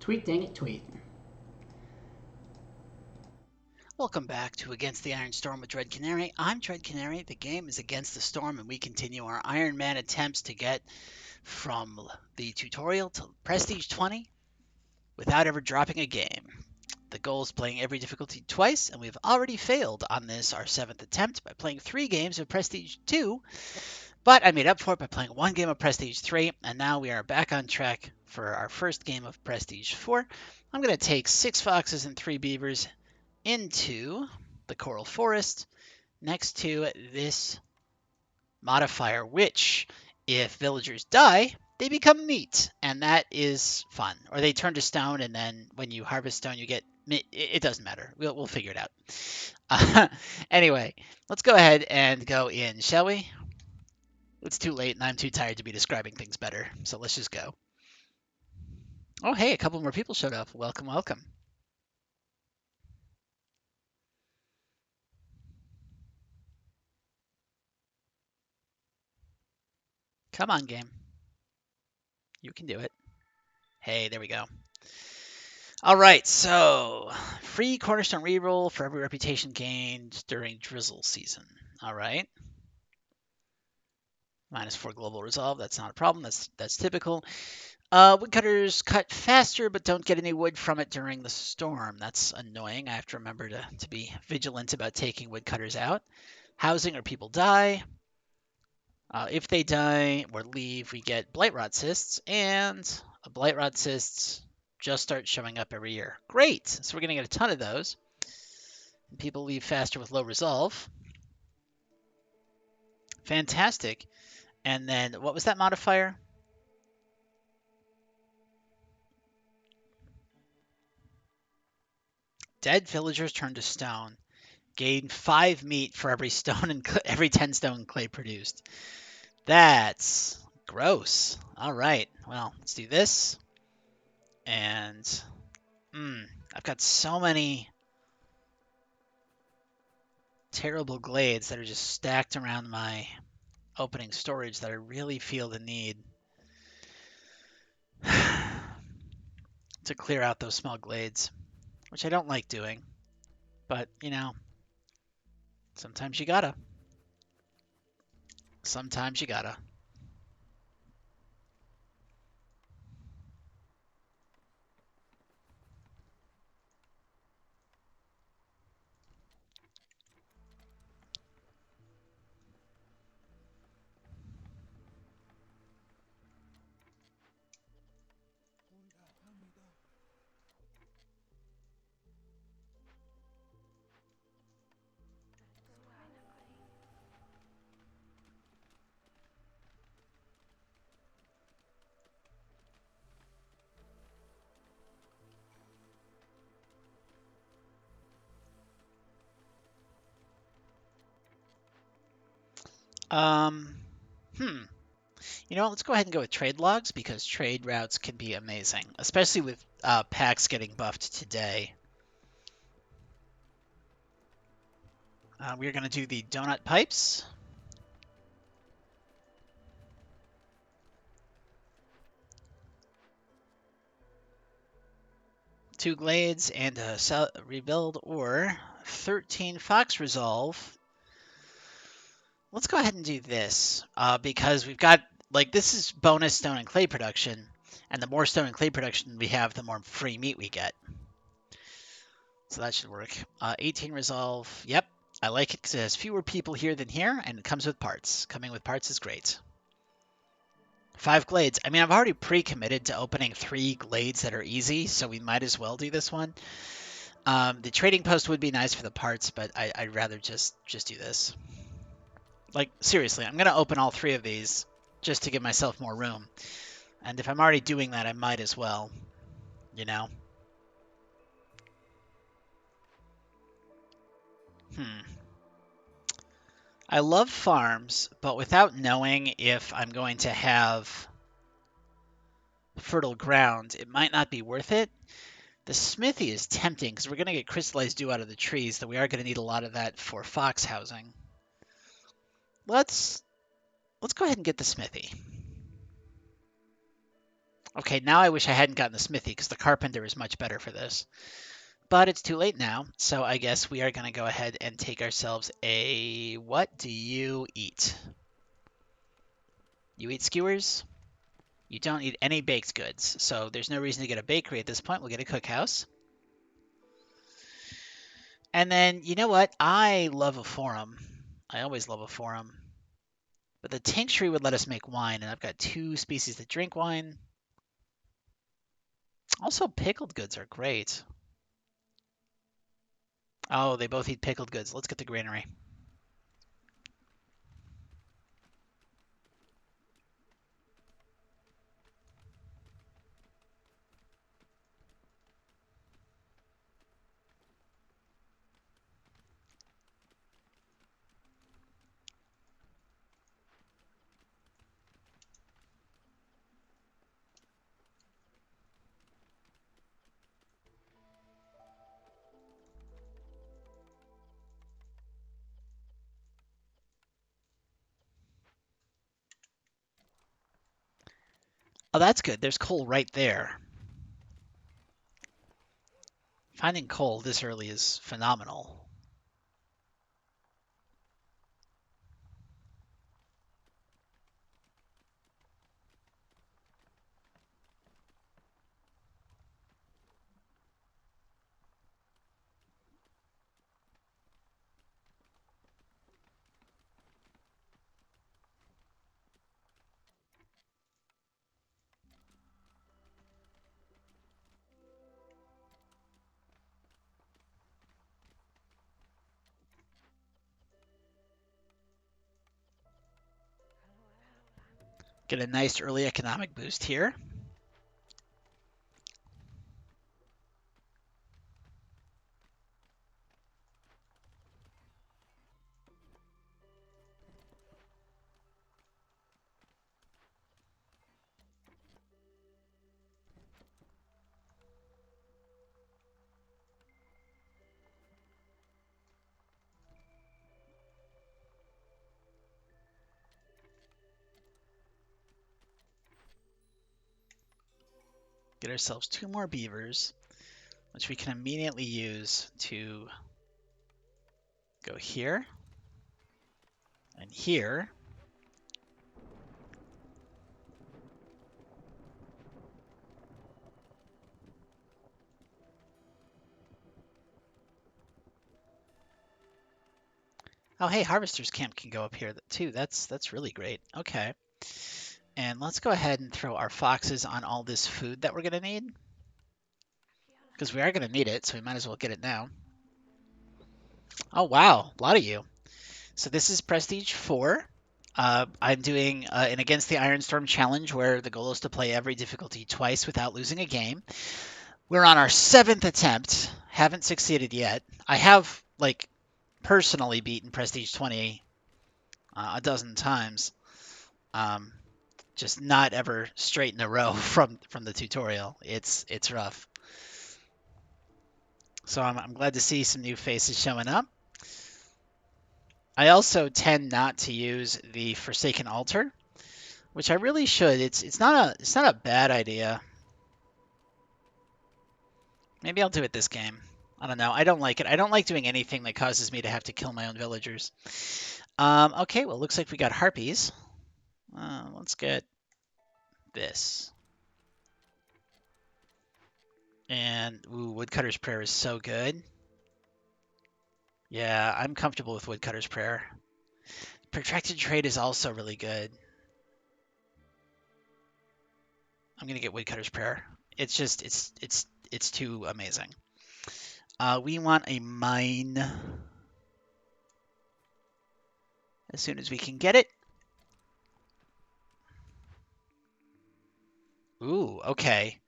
Tweet, dang it, tweet. Welcome back to Against the Iron Storm with Dread Canary. I'm Dread Canary. The game is Against the Storm, and we continue our Iron Man attempts to get from the tutorial to Prestige 20 without ever dropping a game. The goal is playing every difficulty twice, and we've already failed on this, our 7th attempt, by playing 3 games of Prestige 2, but I made up for it by playing 1 game of Prestige 3, and now we are back on track for our first game of Prestige 4. I'm going to take 6 foxes and 3 beavers into the coral forest next to this modifier, which, if villagers die, they become meat, and that is fun. Or they turn to stone, and then when you harvest stone, you get meat. It doesn't matter. We'll figure it out. Anyway, let's go ahead and go in, shall we? It's too late, and I'm too tired to be describing things better, so let's just go. Oh, hey, a couple more people showed up. Welcome, welcome. Come on, game. You can do it. Hey, there we go. All right, so free Cornerstone reroll for every reputation gained during drizzle season. All right. -4 global resolve. That's not a problem. That's typical. Woodcutters cut faster, but don't get any wood from it during the storm. That's annoying. I have to remember to be vigilant about taking woodcutters out. Housing or people die. If they die or leave, we get blight rot cysts, and blight rot cysts just start showing up every year. Great! So we're going to get a ton of those. And people leave faster with low resolve. Fantastic. And then what was that modifier? Dead villagers turn to stone. Gain 5 meat for every stone and every 10 stone clay produced. That's gross. All right. Well, let's do this. And I've got so many terrible glades that are just stacked around my opening storage that I really feel the need to clear out those small glades, which I don't like doing. But, sometimes you gotta. Sometimes you gotta. Um, hmm. Let's go ahead and go with trade logs because trade routes can be amazing, especially with packs getting buffed today. We're going to do the donut pipes. Two glades and a rebuild or 13 fox resolve. Let's go ahead and do this because we've got, this is bonus stone and clay production, and the more stone and clay production we have, the more free meat we get. So that should work. 18 resolve. Yep, I like it because it has fewer people here than here, and it comes with parts. Coming with parts is great. 5 glades. I mean, I've already pre-committed to opening 3 glades that are easy, so we might as well do this one. The trading post would be nice for the parts, but I'd rather just do this. Like, seriously, I'm going to open all 3 of these just to give myself more room. And if I'm already doing that, I might as well, you know? I love farms, but without knowing if I'm going to have fertile ground, it might not be worth it. The smithy is tempting because we're going to get crystallized dew out of the trees, though we are going to need a lot of that for fox housing. Let's go ahead and get the smithy. Okay, now I wish I hadn't gotten the smithy because the carpenter is much better for this. But it's too late now, so I guess we are going to go ahead and take ourselves a... What do you eat? You eat skewers? You don't eat any baked goods, so there's no reason to get a bakery at this point. We'll get a cookhouse. And then, you know what? I love a forum. I always love a forum. But the tincture would let us make wine, and I've got 2 species that drink wine. Also, pickled goods are great. Oh, they both eat pickled goods. Let's get the granary. Oh, that's good. There's coal right there. Finding coal this early is phenomenal. Get a nice early economic boost here. Get ourselves 2 more beavers, which we can immediately use to go here and here. Oh, hey, Harvester's Camp can go up here too. That's really great. Okay. And let's go ahead and throw our foxes on all this food that we're going to need. Because we are going to need it, so we might as well get it now. Oh, wow. A lot of you. So this is Prestige 4. I'm doing an Against the Iron Storm challenge where the goal is to play every difficulty twice without losing a game. We're on our 7th attempt. Haven't succeeded yet. I have, like, personally beaten Prestige 20 a dozen times. Just not ever straight in a row from the tutorial. It's rough. So I'm glad to see some new faces showing up. I also tend not to use the Forsaken Altar, which I really should. It's not a bad idea. Maybe I'll do it this game. I don't know. I don't like it. I don't like doing anything that causes me to have to kill my own villagers. Okay, well, looks like we got harpies. Let's get this. And, ooh, Woodcutter's Prayer is so good. Yeah, I'm comfortable with Woodcutter's Prayer. Protracted Trade is also really good. I'm gonna get Woodcutter's Prayer. It's just, it's too amazing. We want a mine as soon as we can get it. Ooh, okay.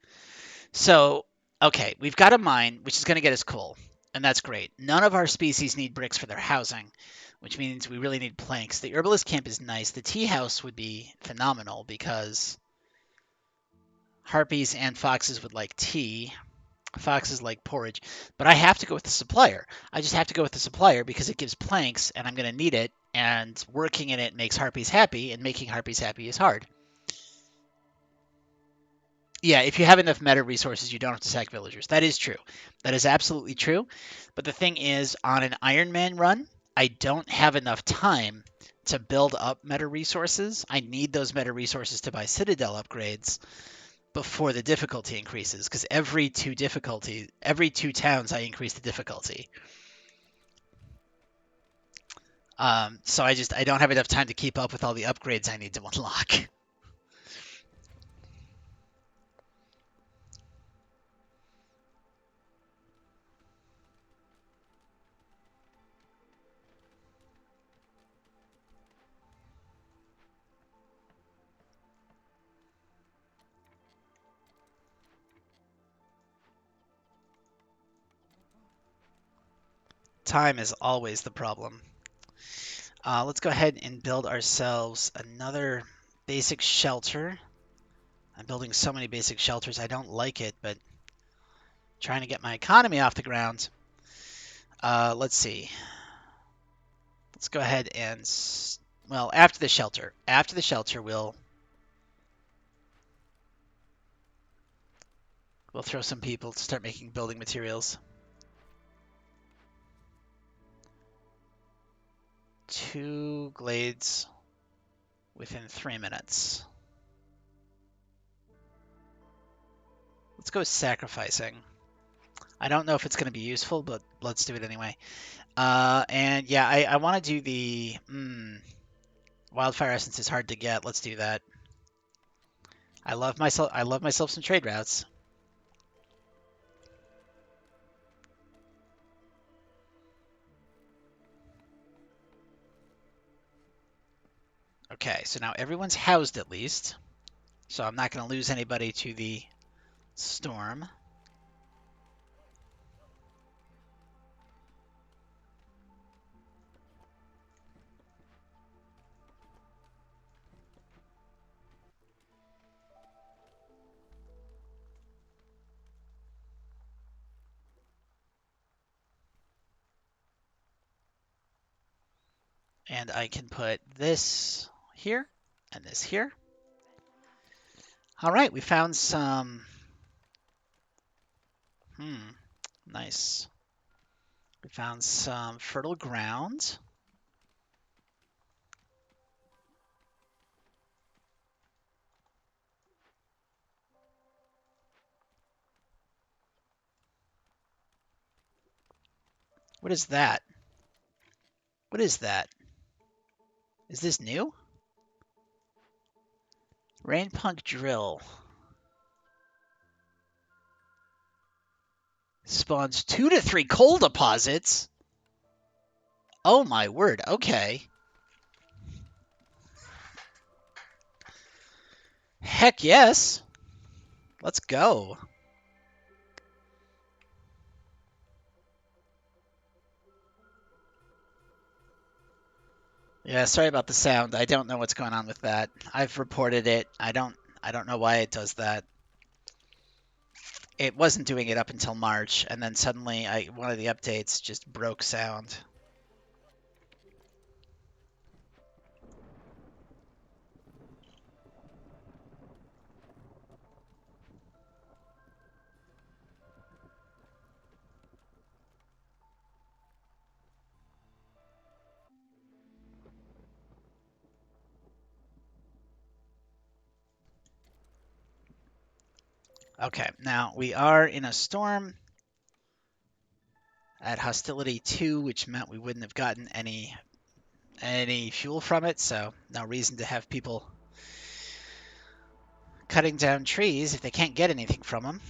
So, okay, we've got a mine, which is going to get us coal, and that's great. None of our species need bricks for their housing, which means we really need planks. The herbalist camp is nice. The tea house would be phenomenal because harpies and foxes would like tea. Foxes like porridge, but I have to go with the supplier. I just have to go with the supplier because it gives planks, and I'm going to need it, and working in it makes harpies happy, and making harpies happy is hard. Yeah, if you have enough meta resources, you don't have to sack villagers. That is true. That is absolutely true. But the thing is, on an Iron Man run, I don't have enough time to build up meta resources. I need those meta resources to buy Citadel upgrades before the difficulty increases, because every two towns, I increase the difficulty. So I don't have enough time to keep up with all the upgrades I need to unlock. Time is always the problem. Let's go ahead and build ourselves another basic shelter. I'm building so many basic shelters. I don't like it, but trying to get my economy off the ground. Let's see. Let's go ahead and, well, after the shelter. After the shelter, we'll throw some people to start making building materials. 2 glades within 3 minutes. Let's go sacrificing. I don't know if it's going to be useful, but let's do it anyway. And yeah, I want to do the wildfire essence is hard to get. Let's do that. I love myself some trade routes. Okay, so now everyone's housed at least. So I'm not going to lose anybody to the storm. And I can put this here and this here. All right, we found some... nice. We found some fertile ground. What is that? What is that? Is this new? Rain punk drill. Spawns 2 to 3 coal deposits? Oh my word, okay. Heck yes. Let's go. Yeah, sorry about the sound. I don't know what's going on with that. I've reported it. I don't know why it does that. It wasn't doing it up until March, and then suddenly one of the updates just broke sound. Okay, now we are in a storm at hostility 2, which meant we wouldn't have gotten any fuel from it, so no reason to have people cutting down trees if they can't get anything from them.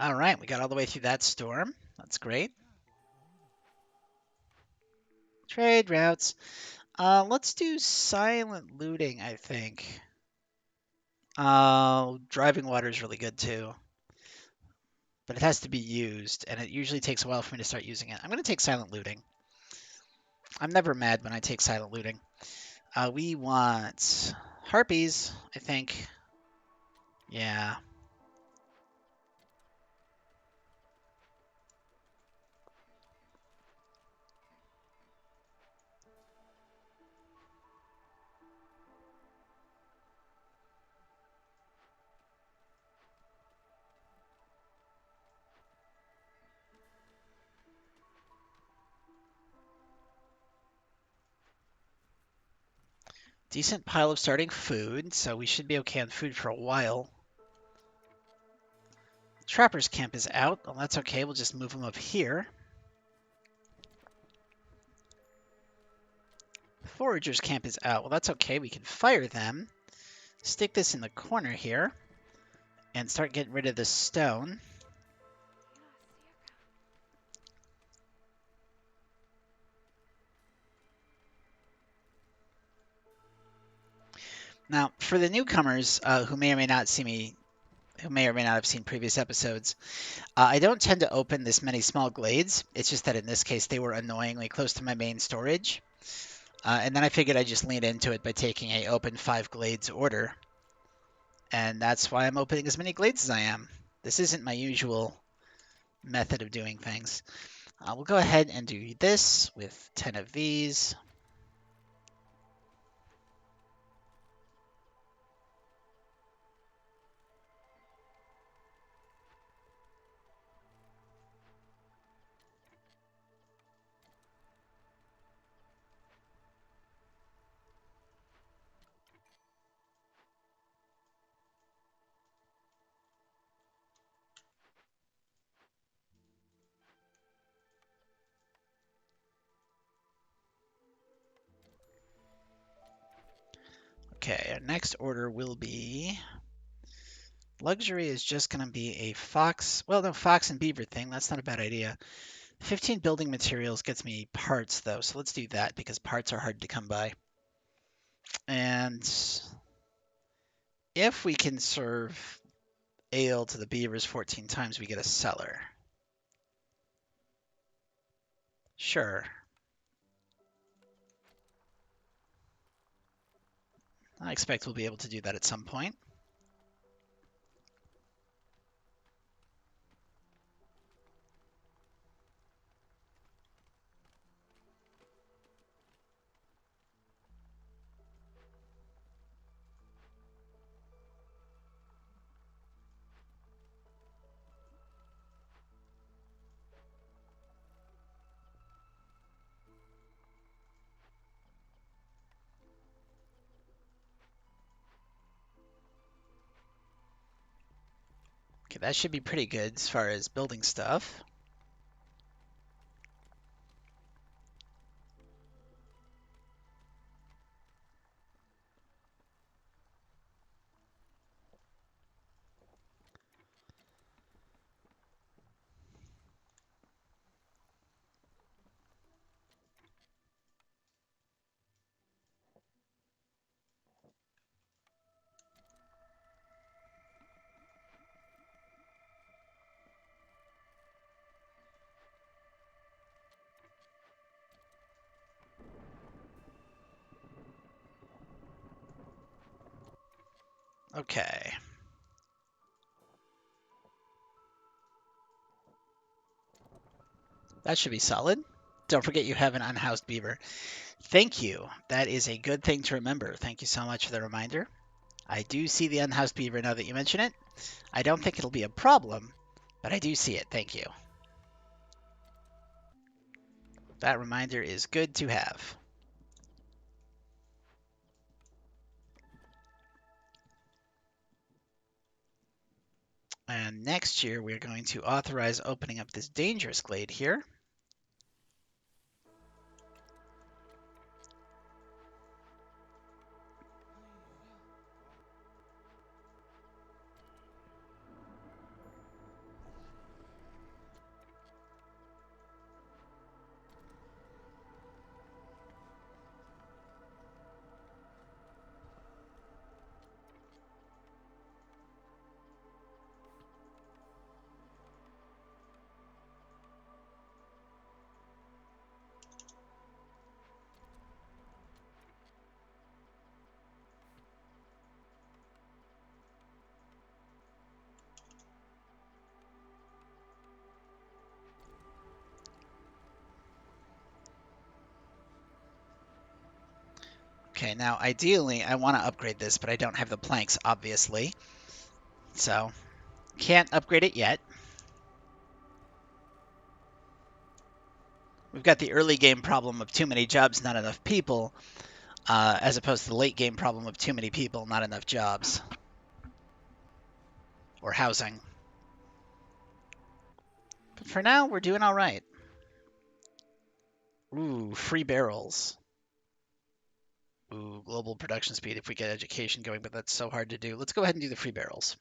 All right, we got all the way through that storm. That's great. Trade routes. Let's do silent looting, I think. Driving water is really good too, but it has to be used, and it usually takes a while for me to start using it. I'm going to take silent looting. I'm never mad when I take silent looting. We want harpies, I think. Yeah. Decent pile of starting food, so we should be okay on food for a while. Trapper's camp is out. Well, that's okay. We'll just move them up here. Forager's camp is out. Well, that's okay. We can fire them. Stick this in the corner here. And start getting rid of the stone. Now, for the newcomers who may or may not see me, who may or may not have seen previous episodes, I don't tend to open this many small glades. It's just that in this case they were annoyingly close to my main storage. And then I figured I'd just lean into it by taking a open 5 glades order. And that's why I'm opening as many glades as I am. This isn't my usual method of doing things. We'll go ahead and do this with 10 of these. Okay, our next order will be... Luxury is just going to be a fox... Well, no, fox and beaver thing. That's not a bad idea. 15 building materials gets me parts, though, so let's do that, because parts are hard to come by. And if we can serve ale to the beavers 14 times, we get a cellar. Sure. I expect we'll be able to do that at some point. Okay, that should be pretty good as far as building stuff. Okay. That should be solid. Don't forget you have an unhoused beaver. Thank you. That is a good thing to remember. Thank you so much for the reminder. I do see the unhoused beaver now that you mention it. I don't think it'll be a problem, but I do see it. Thank you. That reminder is good to have. And next year, we're going to authorize opening up this dangerous glade here. Okay, now ideally I want to upgrade this, but I don't have the planks, obviously. So, can't upgrade it yet. We've got the early game problem of too many jobs, not enough people, as opposed to the late game problem of too many people, not enough jobs. Or housing. But for now, we're doing all right. Ooh, free barrels. Ooh, global production speed if we get education going, but that's so hard to do. Let's go ahead and do the free barrels.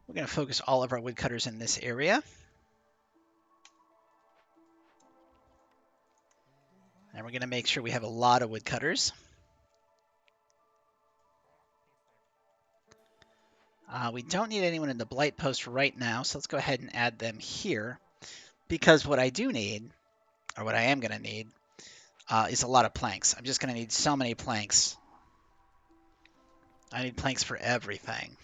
We're going to focus all of our woodcutters in this area. And we're going to make sure we have a lot of woodcutters. We don't need anyone in the blight post right now, so let's go ahead and add them here. Because what I do need, or what I am going to need, is a lot of planks. I'm just going to need so many planks. I need planks for everything.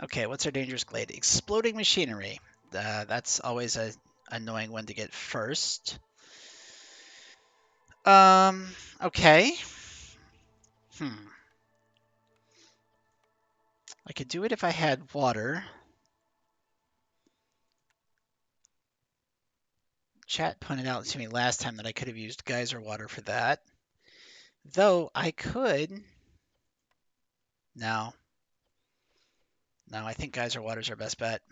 Okay, what's our dangerous glade? Exploding machinery. That's always a annoying one to get first. Okay. I could do it if I had water. Chat pointed out to me last time that I could have used geyser water for that. Though I could... No. No, I think geyser water's our best bet.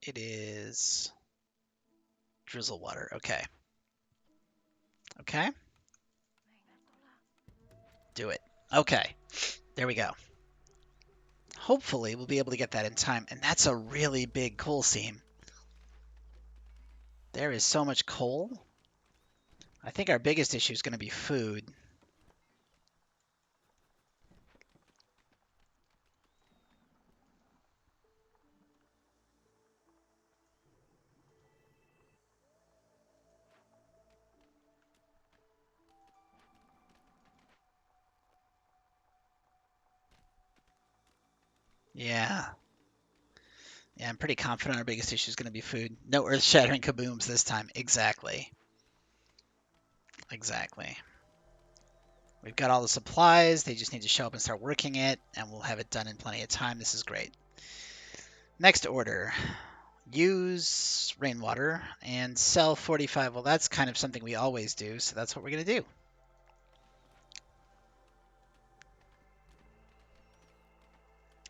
It is drizzle water. Okay. Okay. Do it. Okay. There we go. Hopefully we'll be able to get that in time. And that's a really big coal seam. There is so much coal. I think our biggest issue is going to be food. Yeah. Yeah, I'm pretty confident our biggest issue is going to be food. No earth-shattering kabooms this time. Exactly. Exactly. We've got all the supplies. They just need to show up and start working it, and we'll have it done in plenty of time. This is great. Next order. Use rainwater and sell 45. Well, that's kind of something we always do, so that's what we're going to do.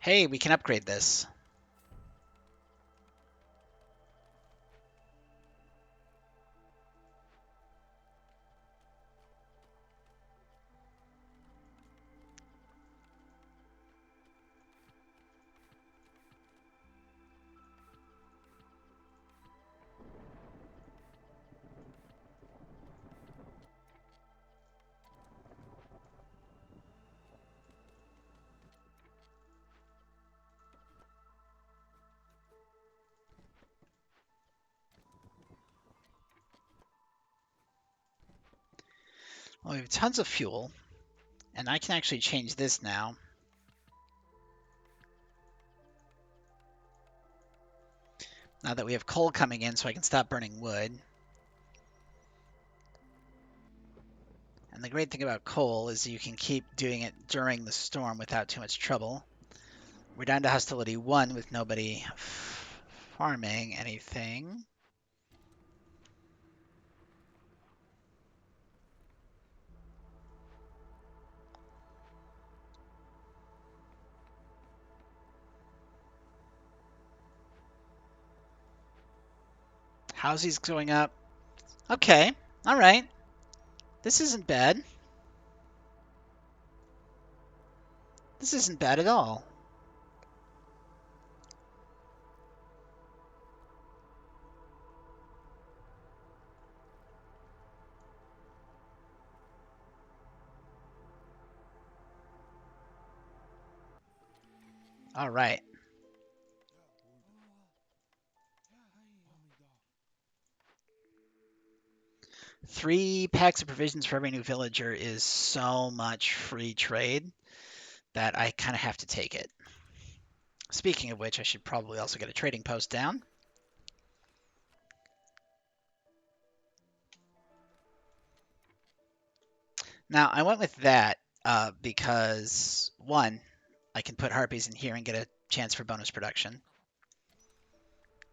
Hey, we can upgrade this. Well, we have tons of fuel, and I can actually change this now. Now that we have coal coming in, so I can stop burning wood. And the great thing about coal is you can keep doing it during the storm without too much trouble. We're down to hostility 1 with nobody farming anything. Housing's going up. Okay, all right. This isn't bad. This isn't bad at all. All right. Three packs of provisions for every new villager is so much free trade that I kind of have to take it. Speaking of which, I should probably also get a trading post down. Now, I went with that because, one, I can put harpies in here and get a chance for bonus production.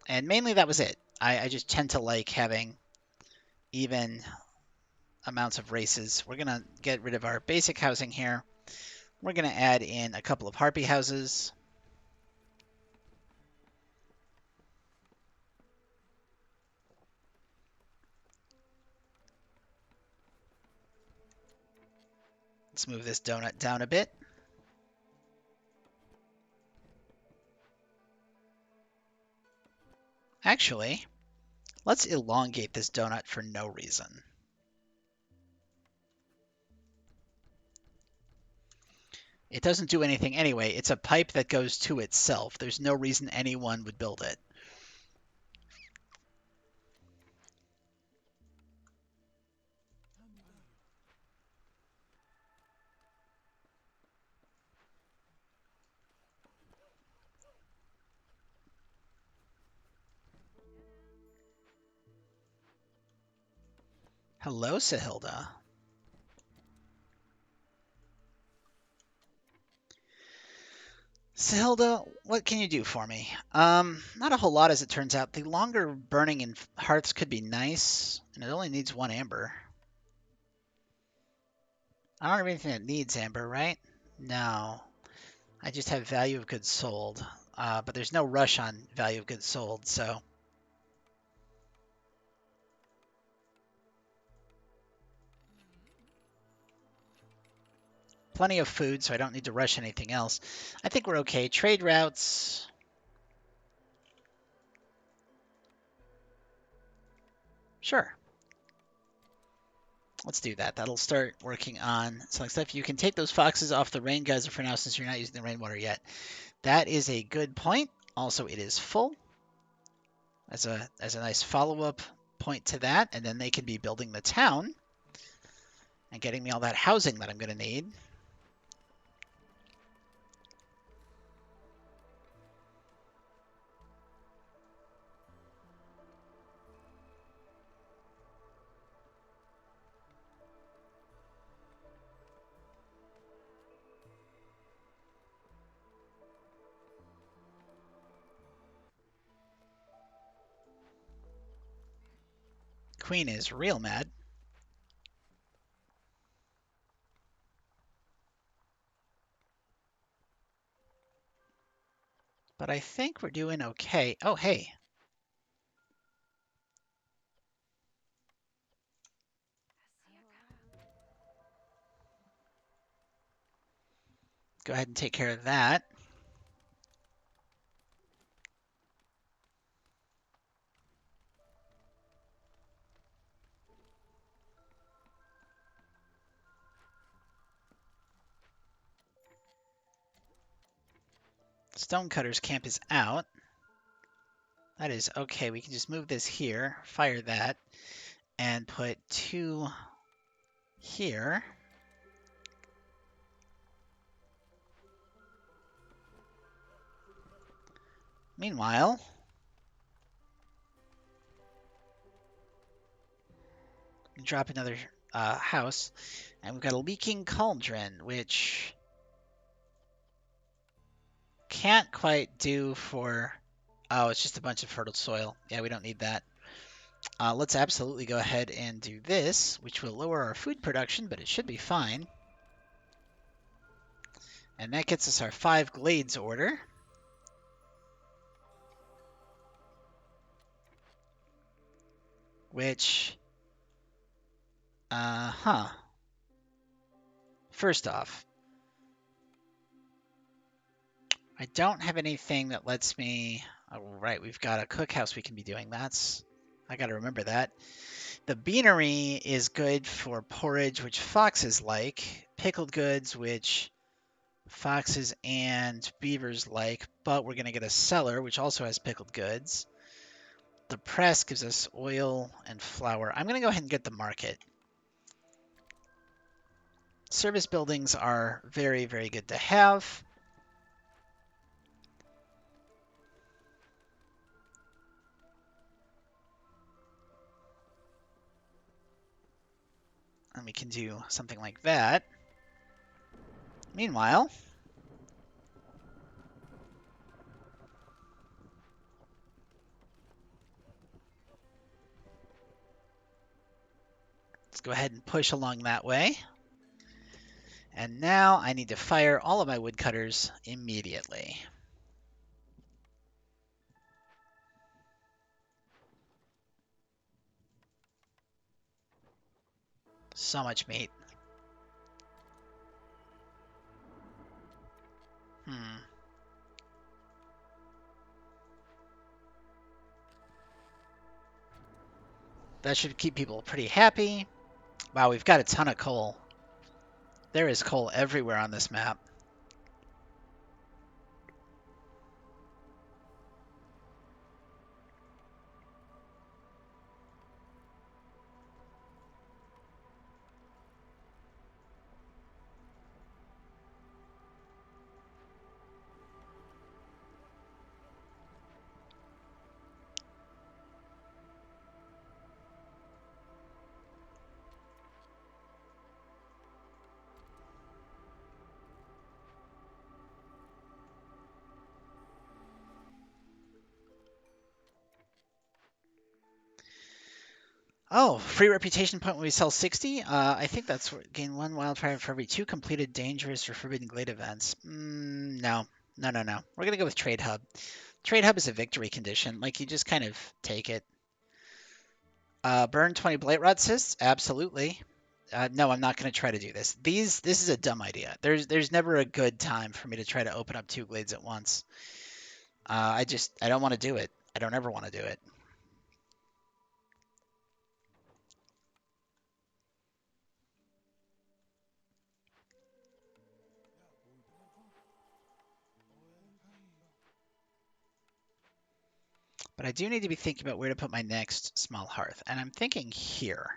And mainly that was it. I just tend to like having even amounts of races. We're going to get rid of our basic housing here. We're going to add in a couple of harpy houses. Let's move this donut down a bit. Actually, let's elongate this donut for no reason. It doesn't do anything anyway. It's a pipe that goes to itself. There's no reason anyone would build it. Hello, Sahilda. Sahilda, what can you do for me? Not a whole lot as it turns out. The longer burning in hearths could be nice, and it only needs 1 amber. I don't have anything that needs amber, right? No. I just have value of goods sold. But there's no rush on value of goods sold, so... Plenty of food, so I don't need to rush anything else. I think we're okay. Trade routes. Sure. Let's do that. That'll start working on select stuff. You can take those foxes off the rain geyser for now since you're not using the rainwater yet. That is a good point. Also, it is full. As a nice follow-up point to that, and then they can be building the town and getting me all that housing that I'm going to need. Queen is real mad. But I think we're doing okay. Oh, hey. Go ahead and take care of that. Stonecutter's camp is out. That is okay. We can just move this here, fire that, and put 2 here. Meanwhile, drop another house, and we've got a leaking cauldron, which can't quite do for... Oh, it's just a bunch of fertile soil. Yeah, we don't need that. Let's absolutely go ahead and do this, which will lower our food production, but it should be fine. And that gets us our 5 glades order. Which, first off, I don't have anything that lets me... Oh, right, we've got a cookhouse we can be doing. I got to remember that. The beanery is good for porridge, which foxes like. Pickled goods, which foxes and beavers like. But we're going to get a cellar, which also has pickled goods. The press gives us oil and flour. I'm going to go ahead and get the market. Service buildings are very, very good to have. And we can do something like that. Meanwhile, let's go ahead and push along that way. And now I need to fire all of my woodcutters immediately. So much meat. That should keep people pretty happy. Wow, we've got a ton of coal. There is coal everywhere on this map. Oh, free reputation point when we sell 60? I think that's gain 1 wildfire for every 2 completed dangerous or forbidden glade events. No. No, no, no. We're going to go with Trade Hub. Trade Hub is a victory condition. Like, you just kind of take it. Burn 20 blight rot cysts? Absolutely. No, I'm not going to try to do this. This is a dumb idea. There's never a good time for me to try to open up 2 glades at once. I don't want to do it. I don't ever want to do it. But I do need to be thinking about where to put my next small hearth. And I'm thinking here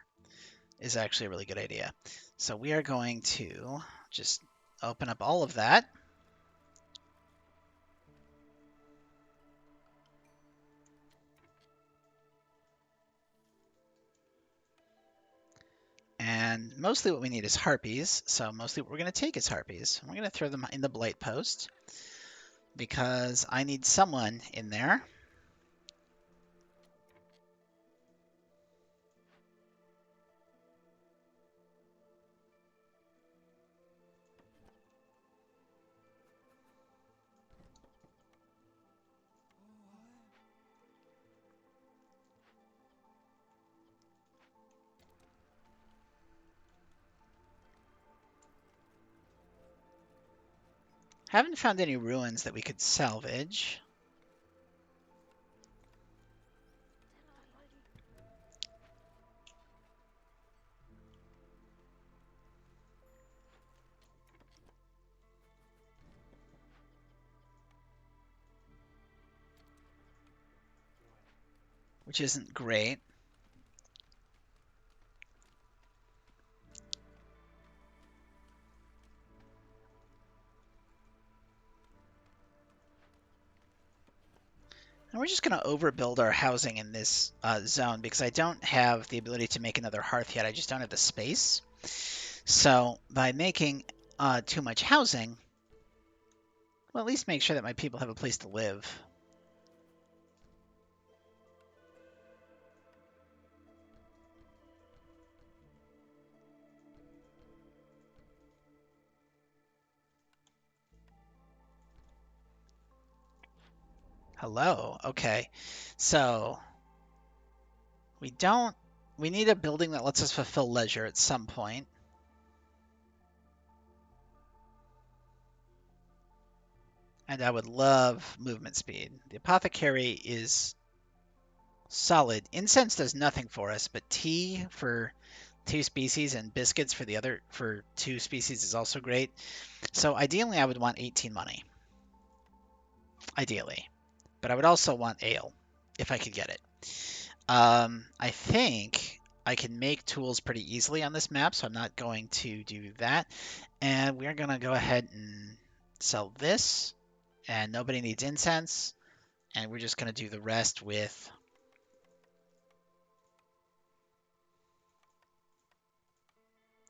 is actually a really good idea. So we are going to just open up all of that. And mostly what we need is harpies. So mostly what we're going to take is harpies. We're going to throw them in the blight post because I need someone in there. Haven't found any ruins that we could salvage. Which isn't great. And we're just going to overbuild our housing in this zone because I don't have the ability to make another hearth yet. I just don't have the space. So by making too much housing, well, at least make sure that my people have a place to live. Hello. Okay. So we need a building that lets us fulfill leisure at some point. And I would love movement speed. The apothecary is solid. Incense does nothing for us, but tea for 2 species and biscuits for 2 species is also great. So ideally I would want 18 money. Ideally. But I would also want ale if I could get it. I think I can make tools pretty easily on this map, so I'm not going to do that. And we're going to go ahead and sell this. And nobody needs incense. And we're just going to do the rest with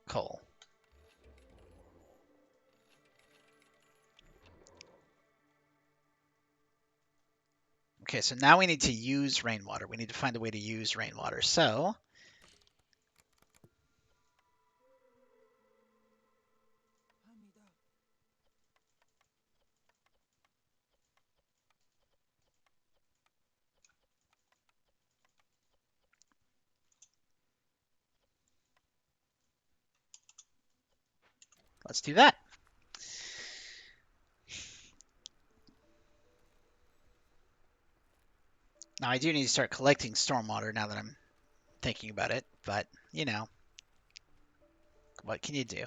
coal. Okay, so now we need to use rainwater. We need to find a way to use rainwater. So let's do that. Now I do need to start collecting stormwater now that I'm thinking about it, but you know, what can you do?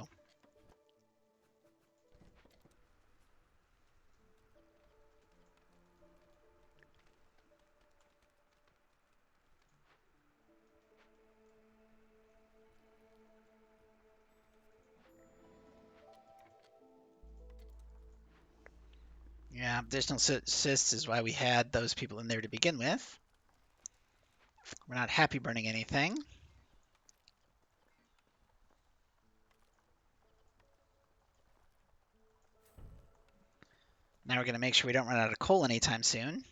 Yeah, additional cysts is why we had those people in there to begin with. We're not happy burning anything. Now we're going to make sure we don't run out of coal anytime soon.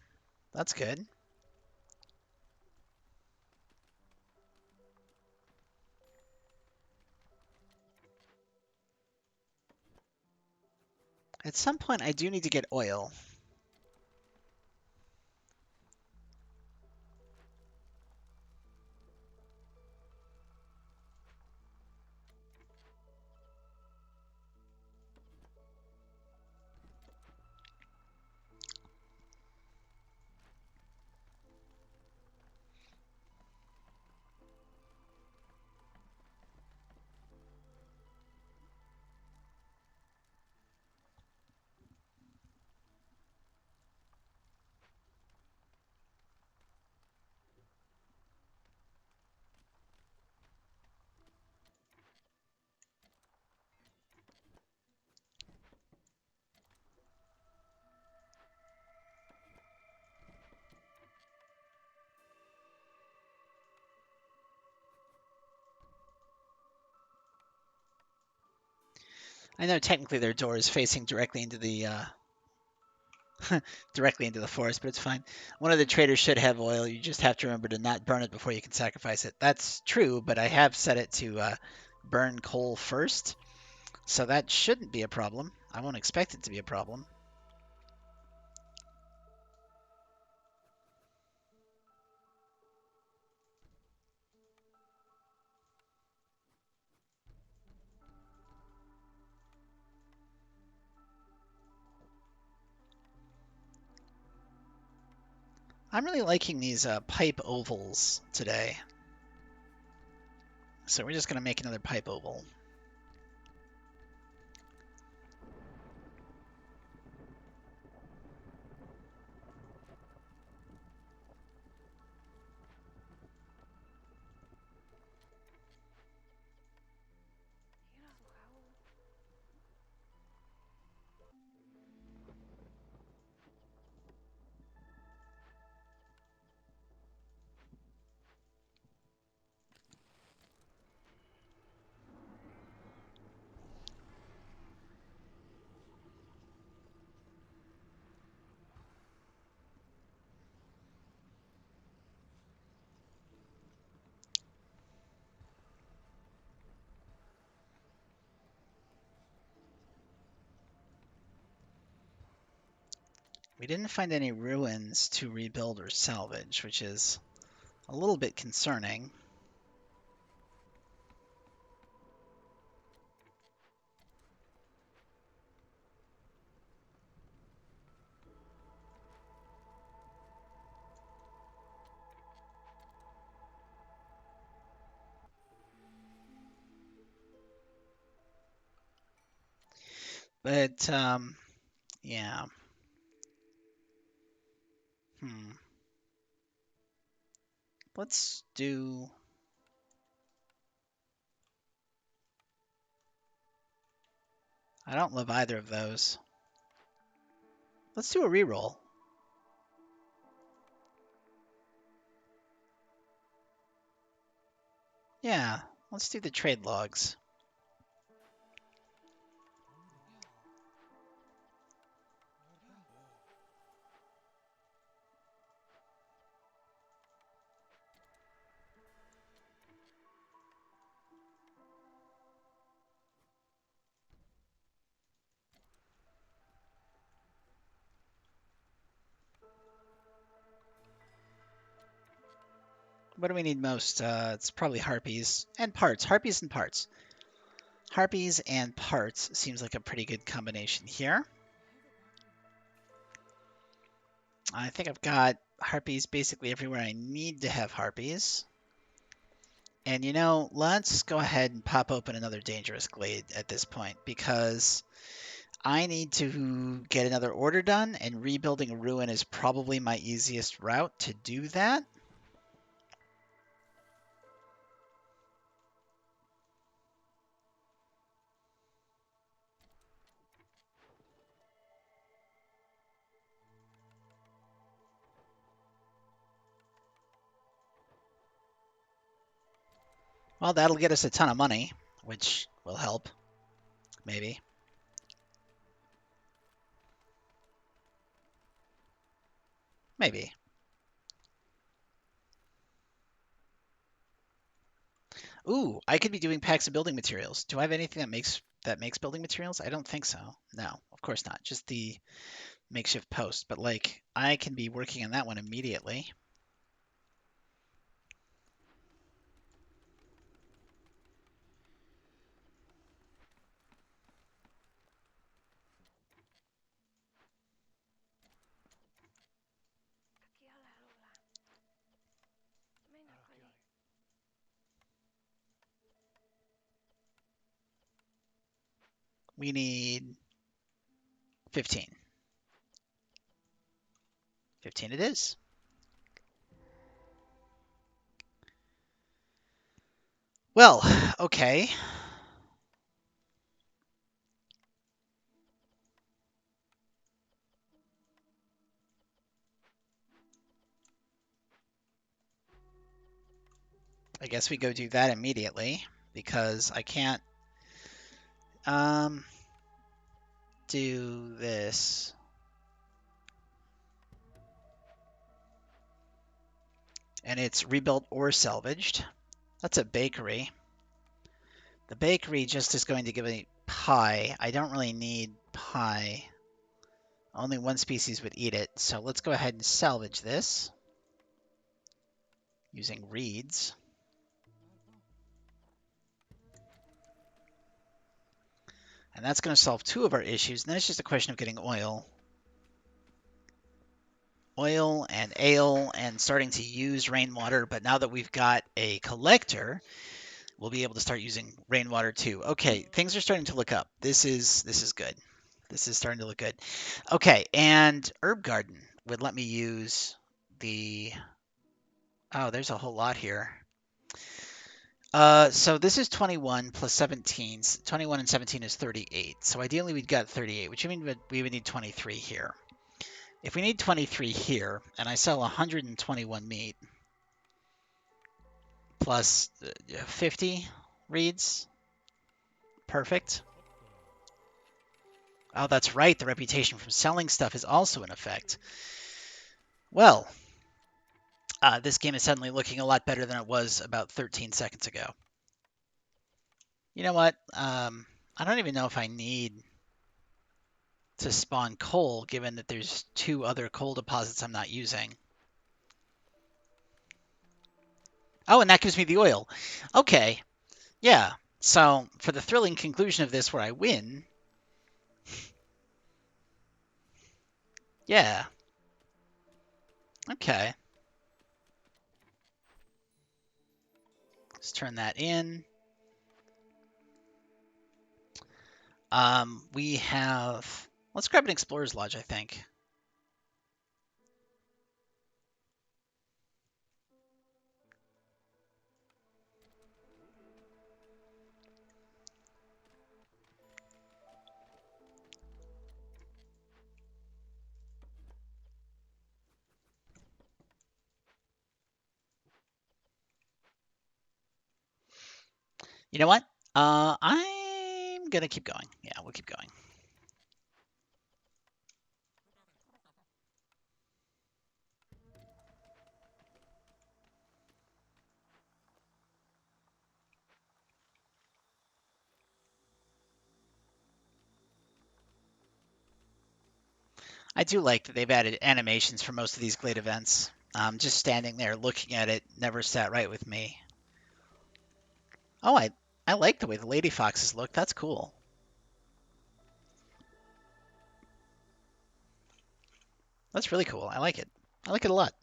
That's good. At some point, I do need to get oil. I know technically their door is facing directly into the directly into the forest, but it's fine. One of the traders should have oil. You just have to remember to not burn it before you can sacrifice it. That's true, but I have set it to burn coal first, so that shouldn't be a problem. I won't expect it to be a problem. I'm really liking these pipe ovals today. So we're just going to make another pipe oval. We didn't find any ruins to rebuild or salvage, which is a little bit concerning. But, yeah. Hmm. Let's do... I don't love either of those. Let's do a reroll. Yeah, let's do the trade logs. What do we need most? It's probably harpies and parts. Harpies and parts. Harpies and parts seems like a pretty good combination here. I think I've got harpies basically everywhere I need to have harpies. And you know, let's go ahead and pop open another dangerous glade at this point because I need to get another order done, and rebuilding a ruin is probably my easiest route to do that. Well, that'll get us a ton of money, which will help, maybe. Maybe. Ooh, I could be doing packs of building materials. Do I have anything that makes building materials? I don't think so. No, of course not. Just the makeshift post. But like, I can be working on that one immediately. We need 15. 15 it is. Well, okay. I guess we go do that immediately because I can't do this. And it's rebuilt or salvaged. That's a bakery. The bakery just is going to give me pie. I don't really need pie. Only one species would eat it. So let's go ahead and salvage this using reeds. And that's going to solve two of our issues. And then it's just a question of getting oil. Oil and ale and starting to use rainwater. But now that we've got a collector, we'll be able to start using rainwater too. Okay, things are starting to look up. This is good. This is starting to look good. Okay, and herb garden would let me use the... Oh, there's a whole lot here. So this is 21 plus 17. 21 and 17 is 38. So ideally we'd got 38, which means we would need 23 here. If we need 23 here, and I sell 121 meat plus 50 reeds, perfect. Oh, that's right. The reputation from selling stuff is also in effect. Well, this game is suddenly looking a lot better than it was about 13 seconds ago. You know what? I don't even know if I need to spawn coal, given that there's 2 other coal deposits I'm not using. Oh, and that gives me the oil. Okay, yeah. So for the thrilling conclusion of this where I win, yeah, okay. Let's turn that in. We have... Let's grab an Explorer's Lodge, I think. You know what? I'm gonna keep going. Yeah, we'll keep going. I do like that they've added animations for most of these Glade events. Just standing there looking at it never sat right with me. Oh, I like the way the Lady Foxes look. That's cool. That's really cool. I like it. I like it a lot.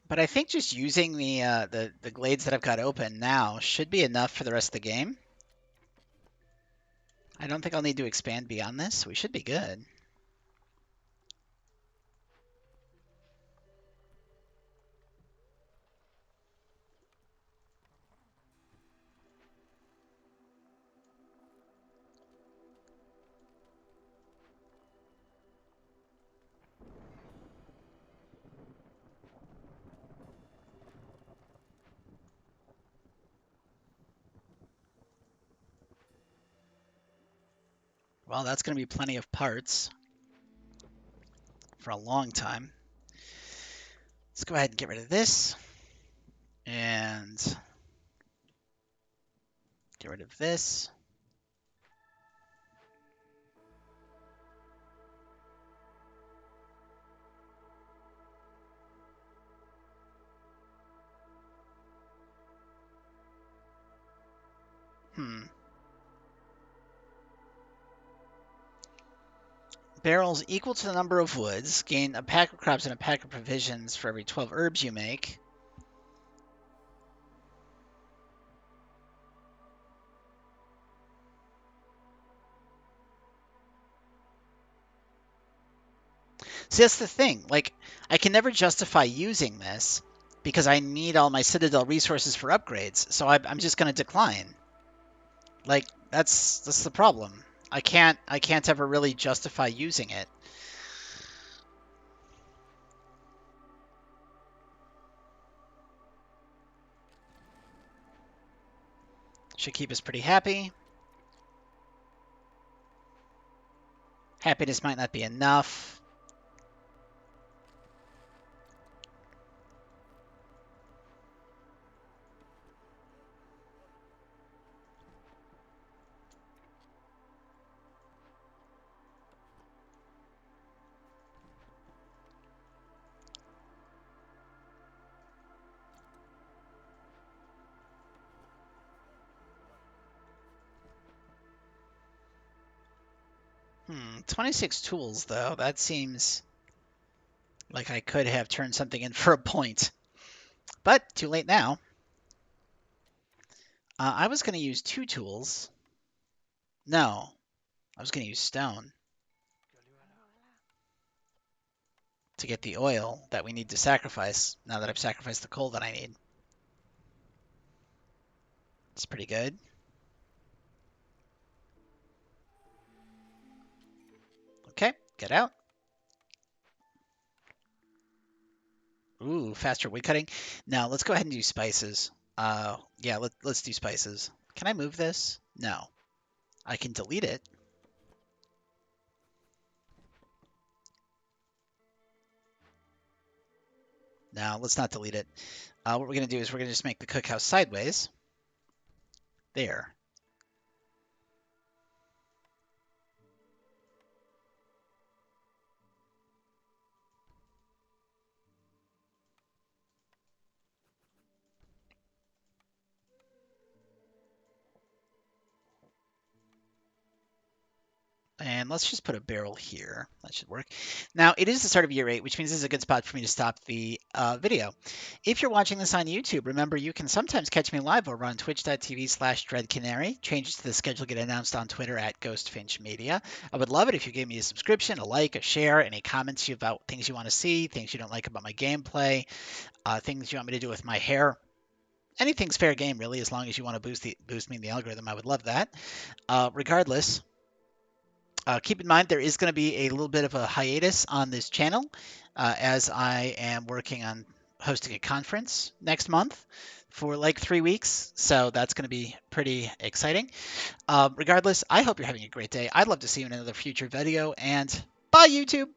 But I think just using the glades that I've got open now should be enough for the rest of the game. I don't think I'll need to expand beyond this. We should be good. Well, that's going to be plenty of parts for a long time. Let's go ahead and get rid of this. And get rid of this. Barrels equal to the number of woods. Gain a pack of crops and a pack of provisions for every 12 herbs you make. See, that's the thing. Like, I can never justify using this because I need all my Citadel resources for upgrades. So I'm just going to decline. Like, that's the problem. I can't ever really justify using it. Should keep us pretty happy. Happiness might not be enough. 26 tools, though. That seems like I could have turned something in for a point. But too late now. I was going to use 2 tools. No, I was going to use stone to get the oil that we need to sacrifice now that I've sacrificed the coal that I need. It's pretty good. Okay, get out. Ooh, faster wood cutting. Now let's go ahead and do spices. Yeah, let's do spices. Can I move this? No. I can delete it. Now, let's not delete it. What we're going to do is we're going to just make the cookhouse sideways. There. And let's just put a barrel here. That should work. Now, it is the start of year 8, which means this is a good spot for me to stop the video. If you're watching this on YouTube, remember you can sometimes catch me live over on twitch.tv/dreadcanary. Changes to the schedule get announced on Twitter at ghostfinchmedia. I would love it if you gave me a subscription, a like, a share, any comments about things you want to see, things you don't like about my gameplay, things you want me to do with my hair. Anything's fair game, really, as long as you want to boost me in the algorithm. I would love that. Regardless, keep in mind there is going to be a little bit of a hiatus on this channel as I am working on hosting a conference next month for like 3 weeks. So that's going to be pretty exciting. Regardless, I hope you're having a great day. I'd love to see you in another future video, and bye, YouTube.